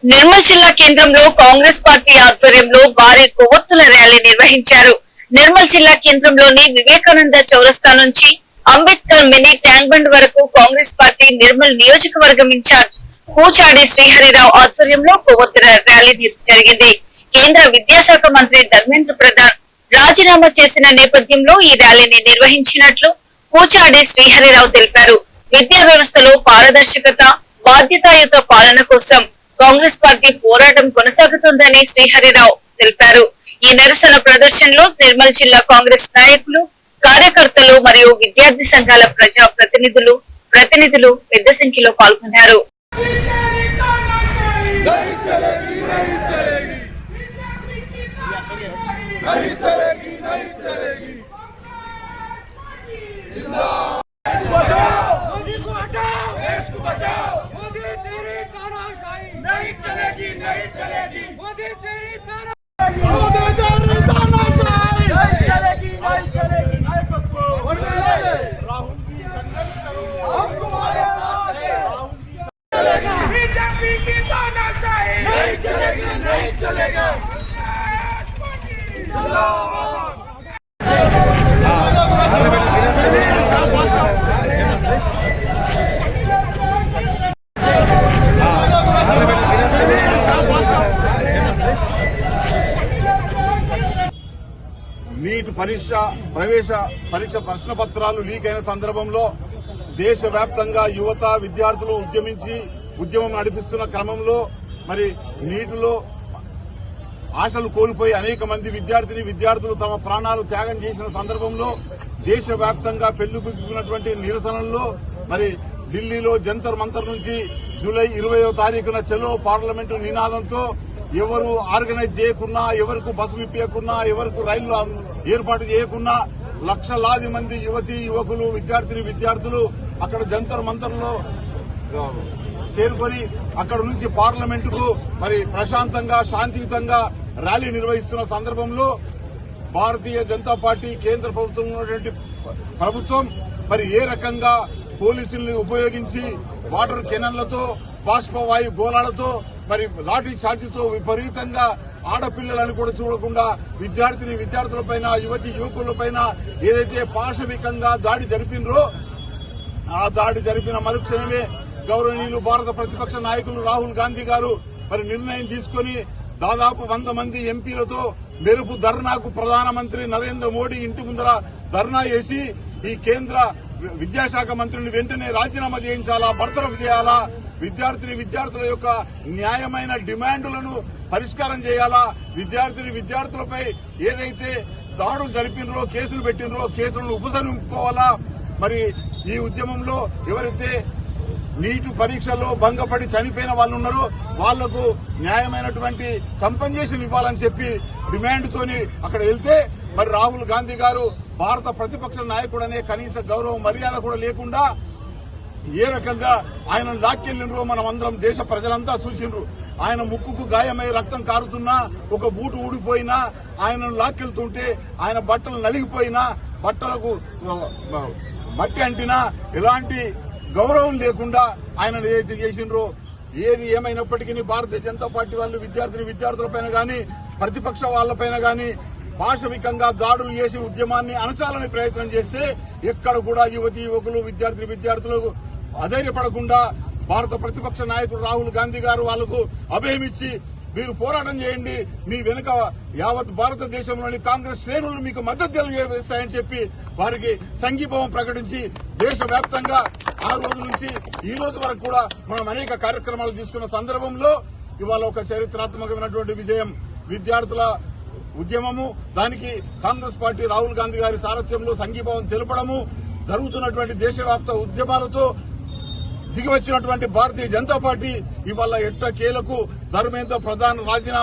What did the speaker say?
నిర్మల్ జిల్లా కేంద్రంలో కాంగ్రెస్ పార్టీ ఆధ్వర్యంలో భారీ కొవ్వొత్తుల ర్యాలీ నిర్వహించారు. నిర్మల్ జిల్లా కేంద్రంలోని వివేకానంద చౌరస్తా నుంచి అంబేద్కర్ మినీ ట్యాంక్ బండ్ వరకు కాంగ్రెస్ పార్టీ నిర్మల్ నియోజకవర్గం ఇన్ఛార్జ్ కూచాడి శ్రీహరిరావు ఆధ్వర్యంలో కొవ్వొత్తుల ర్యాలీ జరిగింది. కేంద్ర విద్యాశాఖ మంత్రి ధర్మేంద్ర ప్రధాన్ రాజీనామా చేసిన నేపథ్యంలో ఈ ర్యాలీని నిర్వహించినట్లు కూచాడి శ్రీహరిరావు తెలిపారు. విద్యా వ్యవస్థలో పారదర్శకత, బాధ్యతాయుత పాలన కోసం కాంగ్రెస్ పార్టీ పోరాటం కొనసాగుతుందని శ్రీహరిరావు తెలిపారు. ఈ నిరసన ప్రదర్శనలో నిర్మల్ జిల్లా కాంగ్రెస్ నాయకులు, కార్యకర్తలు మరియు విద్యార్థి సంఘాల ప్రజా ప్రతినిధులు పెద్ద సంఖ్యలో పాల్గొన్నారు. नहीं चलेगी नहीं चलेगी मोदी तेरी राहुल जी संघर्ष करो, हम तुम्हारे साथ हैं। राहुल जी बीजेपी की तानाशाही नहीं चलेगी नहीं चलेगा। నీట్ ప్రవేశ పరీక్ష ప్రశ్న పత్రాలు లీక్ అయిన సందర్భంలో దేశవ్యాప్తంగా యువత విద్యార్థులు ఉద్యమం నడిపిస్తున్న క్రమంలో మరి నీటిలో ఆశలు కోల్పోయి అనేక మంది విద్యార్థులు తమ ప్రాణాలు త్యాగం చేసిన సందర్భంలో దేశవ్యాప్తంగా పెళ్లిబుక్కున్నటువంటి నిరసనల్లో మరి ఢిల్లీలో జంతర్ మంతర్ నుంచి జూలై 20వ తారీఖున చలో పార్లమెంటు నినాదంతో ఎవరు ఆర్గనైజ్ చేయకున్నా, ఎవరికి బస్సులు ఇప్పకున్నా, ఎవరికి రైళ్లు ఏర్పాటు చేయకున్నా లక్షలాది మంది యువకులు విద్యార్థులు అక్కడ జంతర్ మంతర్లో చేరుకొని అక్కడ నుంచి పార్లమెంటుకు మరి ప్రశాంతంగా శాంతియుతంగా ర్యాలీ నిర్వహిస్తున్న సందర్భంలో భారతీయ జనతా పార్టీ కేంద్ర ప్రభుత్వం మరి ఏ రకంగా పోలీసుల్ని ఉపయోగించి వాటర్ కెనన్లతో, బాష్పవాయు గోళాలతో, మరి లాఠీ ఛార్జీతో విపరీతంగా ఆడపిల్లలను కూడా చూడకుండా విద్యార్థులపైన యువకులపైన ఏదైతే పాశవికంగా దాడి జరిపినరో ఆ దాడి జరిపిన మరుక్షణమే గౌరవనీయులు భారత ప్రతిపక్ష నాయకులు రాహుల్ గాంధీ గారు మరి నిర్ణయం తీసుకుని దాదాపు 100 మంది ఎంపీలతో మెరుపు ధర్నాకు ప్రధానమంత్రి నరేంద్ర మోడీ ఇంటి ముందర ధర్నా చేసి ఈ కేంద్ర విద్యాశాఖ మంత్రిని వెంటనే రాజీనామా చేయించాలా, బర్తరఫ్ చేయాలా, విద్యార్థుల యొక్క న్యాయమైన డిమాండ్లను పరిష్కారం చేయాలా, విద్యార్థులపై ఏదైతే దాడులు జరిపినరో, కేసులు పెట్టినరో కేసులను ఉపసంహరించుకోవాలా. మరి ఈ ఉద్యమంలో ఎవరైతే నీటు పరీక్షల్లో భంగపడి చనిపోయిన వాళ్ళు ఉన్నారో వాళ్లకు న్యాయమైనటువంటి కంపెన్సేషన్ ఇవ్వాలని చెప్పి డిమాండ్ తోని అక్కడ వెళ్తే మరి రాహుల్ గాంధీ గారు భారత ప్రతిపక్ష నాయకుడనే కనీస గౌరవ మర్యాద కూడా లేకుండా ఏ రకంగా ఆయన లాక్కెళ్లినరో మనం అందరం దేశ ప్రజలంతా చూసిండ్రు. ఆయన ముక్కుకు గాయమై రక్తం కారుతున్నా, ఒక బూటు ఊడిపోయినా, ఆయనను లాక్కెళ్తుంటే ఆయన బట్టలు నలిగిపోయినా, బట్టలకు మట్టి అంటినా ఎలాంటి గౌరవం లేకుండా ఆయన ఏదైతే చేసిండ్రో ఏది ఏమైనప్పటికీ భారతీయ జనతా పార్టీ వాళ్ళు విద్యార్థులపైన గాని ప్రతిపక్ష వాళ్లపైన గాని పాశవికంగా దాడులు చేసి ఉద్యమాన్ని అణచాలని ప్రయత్నం చేస్తే ఎక్కడ కూడా యువకులు విద్యార్థులకు అధైర్యపడకుండా భారత ప్రతిపక్ష నాయకుడు రాహుల్ గాంధీ గారు వాళ్లకు అభయమిచ్చి మీరు పోరాటం చేయండి, మీ వెనుక యావత్ భారతదేశంలోని కాంగ్రెస్ శ్రేణులు మీకు మద్దతు తెలియజేస్తాయని చెప్పి వారికి సంఘీభావం ప్రకటించి దేశవ్యాప్తంగా ఆ రోజు నుంచి ఈ రోజు వరకు కూడా మనం అనేక కార్యక్రమాలు తీసుకున్న సందర్భంలో ఇవాళ ఒక చరిత్రాత్మకమైనటువంటి విజయం విద్యార్థుల ఉద్యమము, దానికి కాంగ్రెస్ పార్టీ రాహుల్ గాంధీ గారి సారథ్యంలో సంఘీభావం తెలపడము, జరుగుతున్నటువంటి దేశవ్యాప్త ఉద్యమాలతో దిగివచ్చినటువంటి భారతీయ జనతా పార్టీ ఇవాళ ఎట్టకేలకు ధర్మేంద్ర ప్రధాన్ రాజీనామా